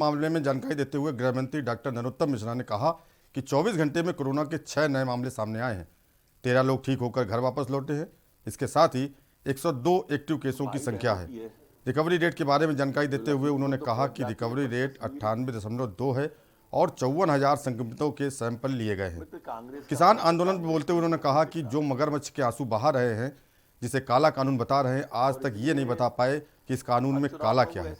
मामले में जानकारी देते हुए गृह मंत्री डॉक्टर नरोत्तम मिश्रा ने कहा कि 24 घंटे में कोरोना के 6 नए मामले सामने आए हैं। 13 लोग ठीक होकर घर वापस लौटे हैं। इसके साथ ही 102 एक्टिव केसों की संख्या है। रिकवरी रेट के बारे में जानकारी देते हुए उन्होंने कहा कि रिकवरी रेट 98.2 है और 54,000 संक्रमितों के सैंपल लिए गए हैं। किसान आंदोलन पर बोलते हुए उन्होंने कहा कि जो मगरमच्छ के आंसू बहा रहे हैं, जिसे काला कानून बता रहे हैं, आज तक ये नहीं बता पाए कि इस कानून में काला क्या है।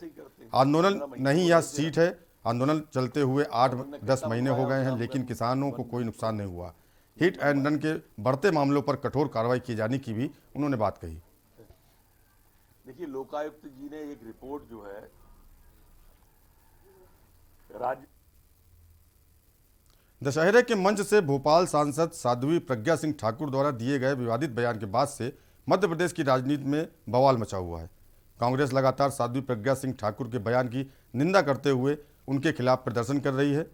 आंदोलन नहीं, यह सीट है। आंदोलन चलते हुए 8-10 महीने हो गए हैं, लेकिन किसानों को कोई नुकसान नहीं हुआ। हिट एंड रन के बढ़ते मामलों पर कठोर कार्रवाई किए जाने की भी उन्होंने बात कही। देखिए, लोकायुक्त जी ने एक रिपोर्ट जो है राज्य दशहरे के मंच से भोपाल सांसद साध्वी प्रज्ञा सिंह ठाकुर द्वारा दिए गए विवादित बयान के बाद से मध्य प्रदेश की राजनीति में बवाल मचा हुआ है। कांग्रेस लगातार साध्वी प्रज्ञा सिंह ठाकुर के बयान की निंदा करते हुए उनके खिलाफ प्रदर्शन कर रही है।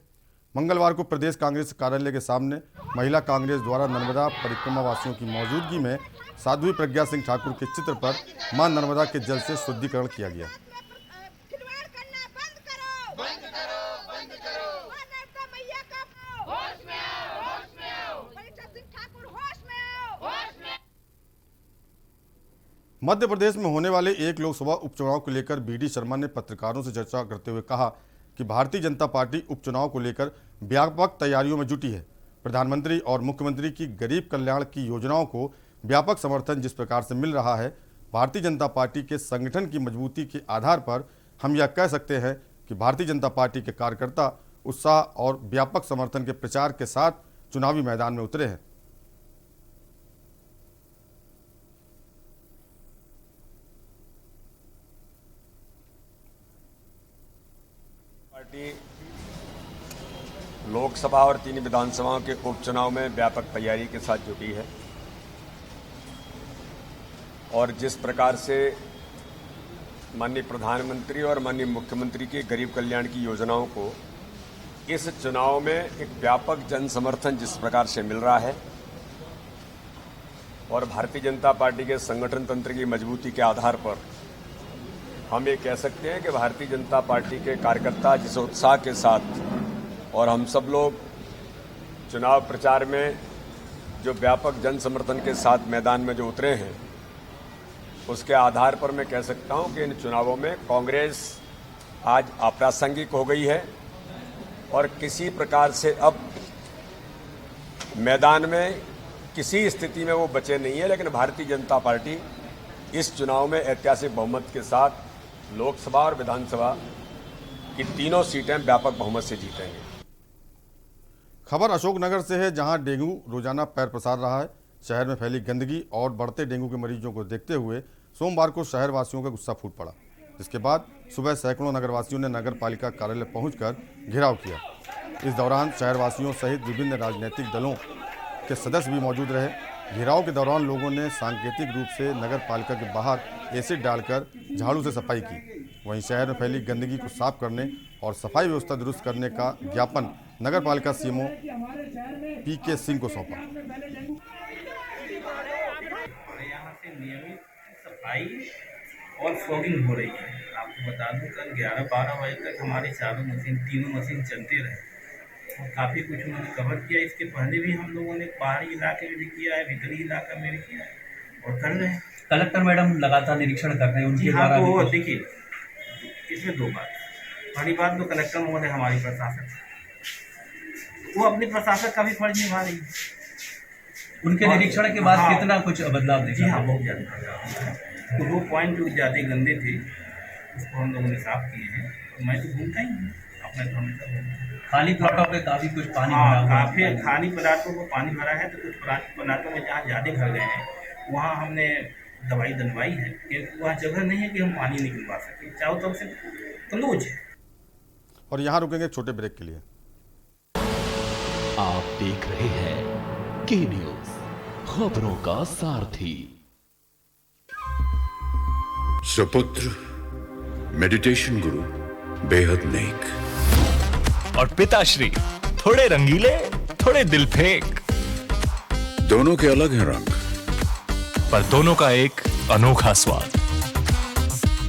मंगलवार को प्रदेश कांग्रेस कार्यालय के सामने महिला कांग्रेस द्वारा नर्मदा परिक्रमा वासियों की मौजूदगी में साध्वी प्रज्ञा सिंह ठाकुर के चित्र पर मां नर्मदा के जल से शुद्धिकरण किया गया। मध्य प्रदेश में होने वाले 1 लोकसभा उपचुनाव को लेकर बीडी शर्मा ने पत्रकारों से चर्चा करते हुए कहा कि भारतीय जनता पार्टी उपचुनाव को लेकर व्यापक तैयारियों में जुटी है। प्रधानमंत्री और मुख्यमंत्री की गरीब कल्याण की योजनाओं को व्यापक समर्थन जिस प्रकार से मिल रहा है, भारतीय जनता पार्टी के संगठन की मजबूती के आधार पर हम यह कह सकते हैं कि भारतीय जनता पार्टी के कार्यकर्ता उत्साह और व्यापक समर्थन के प्रचार के साथ चुनावी मैदान में उतरे हैं। पार्टी लोकसभा और 3 विधानसभाओं के उपचुनाव में व्यापक तैयारी के साथ जुटी है और जिस प्रकार से माननीय प्रधानमंत्री और माननीय मुख्यमंत्री की गरीब कल्याण की योजनाओं को इस चुनाव में एक व्यापक जन समर्थन जिस प्रकार से मिल रहा है और भारतीय जनता पार्टी के संगठन तंत्र की मजबूती के आधार पर हम ये कह सकते हैं कि भारतीय जनता पार्टी के कार्यकर्ता जिस उत्साह के साथ और हम सब लोग चुनाव प्रचार में जो व्यापक जन समर्थन के साथ मैदान में जो उतरे हैं, उसके आधार पर मैं कह सकता हूं कि इन चुनावों में कांग्रेस आज अप्रासंगिक हो गई है और किसी प्रकार से अब मैदान में किसी स्थिति में वो बचे नहीं है। लेकिन भारतीय जनता पार्टी इस चुनाव में ऐतिहासिक बहुमत के साथ लोकसभा और विधानसभा की तीनों सीटें व्यापक बहुमत से जीतेंगे। खबर अशोकनगर से है, जहां डेंगू रोजाना पैर पसार रहा है। शहर में फैली गंदगी और बढ़ते डेंगू के मरीजों को देखते हुए सोमवार को शहर वासियों का गुस्सा फूट पड़ा, जिसके बाद सुबह सैकड़ों नगरवासियों ने नगर पालिका कार्यालय पहुंचकर घेराव किया। इस दौरान शहरवासियों सहित विभिन्न राजनीतिक दलों के सदस्य भी मौजूद रहे। घेराव के दौरान लोगों ने सांकेतिक रूप से नगर पालिका के बाहर एसिड डालकर झाड़ू से सफाई की। वहीं शहर में फैली गंदगी को साफ करने और सफाई व्यवस्था दुरुस्त करने का ज्ञापन नगर पालिका सीएमओ पीके सिंह को सौंपा। यहाँ से नियमित सफाई और फॉगिंग हो रही है। आपको बता दूं, कल 11-12 बजे तक हमारे तीनों मशीन चलते रहे और काफ़ी कुछ उन्होंने कवर किया। इसके पहले भी हम लोगों ने बाहरी इलाके में भी किया है, भीतरी इलाका में भी किया है और कर रहे हैं। कलेक्टर मैडम लगातार निरीक्षण कर रहे हैं उनके द्वारा। तो देखिए, इसमें 2 बात। पहली बात तो कलेक्टर महोदय हमारी प्रशासक, वो अपने प्रशासक का भी फर्ज निभा रही है। उनके निरीक्षण के बाद कितना कुछ बदलाव देखा? जी हाँ, बहुत ज़्यादा। तो वो पॉइंट जो ज़्यादा गंदे थे उसको हम लोगों ने साफ किए हैं। तो मैं तो घूमता ही हूँ अपना तो हमेशा। खाली प्लॉटों पे काफ़ी कुछ पानी भरा हुआ है। काफ़ी खाली पदार्थों को पानी भरा है। तो कुछ पदार्थों में जहाँ ज़्यादा भर गए हैं वहाँ हमने दवाई डलवाई है, क्योंकि वहाँ जगह नहीं है कि हम पानी निकलवा सकें। चारों तरफ से तंदूज है। और यहाँ रुकेंगे एक छोटे ब्रेक के लिए। आप देख रहे हैं के न्यूज, खबरों का सारथी। सुपुत्र मेडिटेशन गुरु बेहद नेक और पिताश्री थोड़े रंगीले, थोड़े दिल फेंक। दोनों के अलग हैं रंग, पर दोनों का एक अनोखा स्वाद।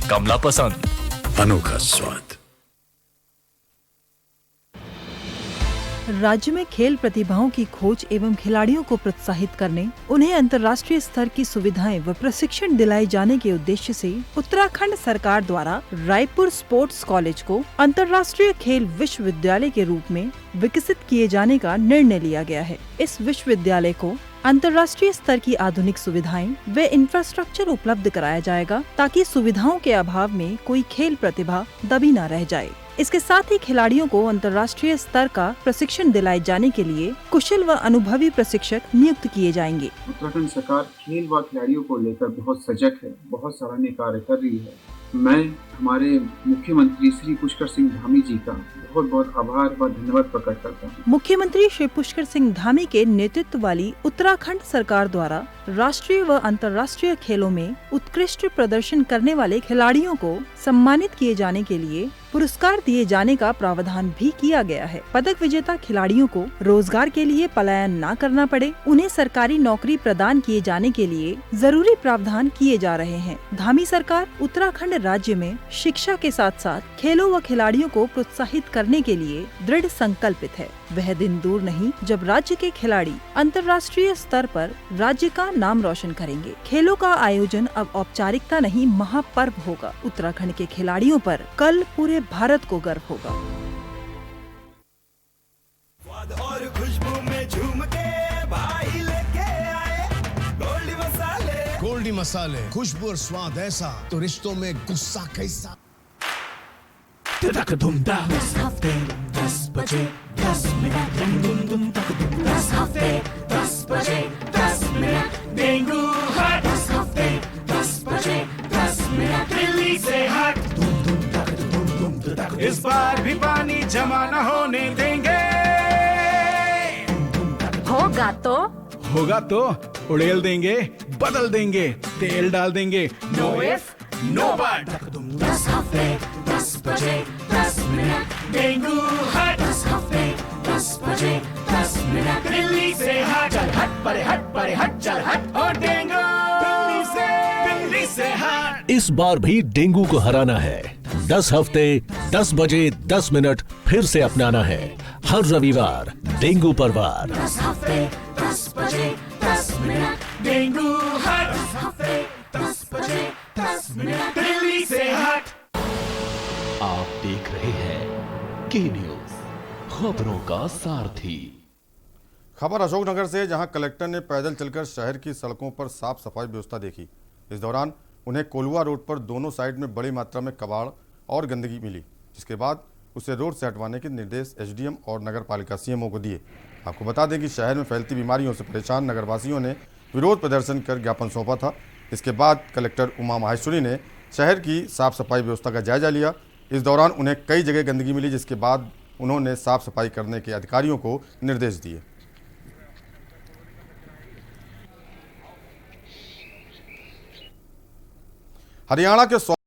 कमला पसंद, अनोखा स्वाद। राज्य में खेल प्रतिभाओं की खोज एवं खिलाड़ियों को प्रोत्साहित करने, उन्हें अंतर्राष्ट्रीय स्तर की सुविधाएं व प्रशिक्षण दिलाए जाने के उद्देश्य से उत्तराखंड सरकार द्वारा रायपुर स्पोर्ट्स कॉलेज को अंतर्राष्ट्रीय खेल विश्वविद्यालय के रूप में विकसित किए जाने का निर्णय लिया गया है। इस विश्वविद्यालय को अंतर्राष्ट्रीय स्तर की आधुनिक सुविधाएं व इंफ्रास्ट्रक्चर उपलब्ध कराया जाएगा ताकि सुविधाओं के अभाव में कोई खेल प्रतिभा दबी न रह जाए। इसके साथ ही खिलाड़ियों को अंतर्राष्ट्रीय स्तर का प्रशिक्षण दिलाए जाने के लिए कुशल व अनुभवी प्रशिक्षक नियुक्त किए जाएंगे। उत्तराखंड सरकार खेल व खिलाड़ियों को लेकर बहुत सजग है, बहुत सराहनीय कार्य कर रही है। मैं हमारे मुख्यमंत्री श्री पुष्कर सिंह धामी जी का बहुत बहुत आभार व धन्यवाद प्रकट करता हूँ। मुख्यमंत्री श्री पुष्कर सिंह धामी के नेतृत्व वाली उत्तराखंड सरकार द्वारा राष्ट्रीय व अंतर्राष्ट्रीय खेलों में उत्कृष्ट प्रदर्शन करने वाले खिलाड़ियों को सम्मानित किए जाने के लिए पुरस्कार दिए जाने का प्रावधान भी किया गया है। पदक विजेता खिलाड़ियों को रोजगार के लिए पलायन न करना पड़े, उन्हें सरकारी नौकरी प्रदान किए जाने के लिए जरूरी प्रावधान किए जा रहे हैं। धामी सरकार उत्तराखंड राज्य में शिक्षा के साथ साथ खेलों व खिलाड़ियों को प्रोत्साहित करने के लिए दृढ़ संकल्पित है। वह दिन दूर नहीं जब राज्य के खिलाड़ी अंतर्राष्ट्रीय स्तर पर राज्य का नाम रोशन करेंगे। खेलों का आयोजन अब औपचारिकता नहीं, महापर्व होगा। उत्तराखंड के खिलाड़ियों पर कल पूरे भारत को गर्व होगा। और खुशबू में झूम के भाई लेके आए गोल्डी मसाले, खुशबू और स्वाद ऐसा तो रिश्तों में गुस्सा कैसा। दस हफ्ते 10 बजे 10 मिनट दस हफ्ते 10 बजे 10 मिनट डेंगू हट 10 हफ्ते 10 बजे 10 मिनट दिल्ली से हट। इस बार भी पानी जमा न होने देंगे। होगा तो उड़ेल देंगे, बदल देंगे, तेल डाल देंगे। Know if no but. 10 हफ्ते 10 बजे 10 मिनट डेंगू हट 10 हफ्ते 10 बजे 10 मिनट दिल्ली से हट। चल हट परे हट चल हट और डेंगू दिल्ली से हट। इस बार भी डेंगू को हराना है। 10 हफ्ते 10 बजे 10 मिनट फिर से अपनाना है। हर रविवार डेंगू पर वार। 10 हफ्ते 10 बजे 10 मिनट डेंगू हट 10 हफ्ते 10 बजे 10 मिनट दिल्ली से हट। आप देख रहे हैं के न्यूज, खबरों का सारथी। खबर अशोकनगर से, जहां कलेक्टर ने पैदल चलकर शहर की सड़कों पर साफ सफाई व्यवस्था देखी। इस दौरान उन्हें कोलुआ रोड पर दोनों साइड में बड़ी मात्रा में कबाड़ और गंदगी मिली, जिसके बाद उसे रोड से हटवाने के निर्देश एसडीएम और नगर पालिका सीएमओ को दिए। आपको बता दें कि शहर में फैलती बीमारियों से परेशान नगरवासियों ने विरोध प्रदर्शन कर ज्ञापन सौंपा था। इसके बाद कलेक्टर उमा माहेश्वरी ने शहर की साफ सफाई व्यवस्था का जायजा लिया। इस दौरान उन्हें कई जगह गंदगी मिली, जिसके बाद उन्होंने साफ सफाई करने के अधिकारियों को निर्देश दिए। हरियाणा के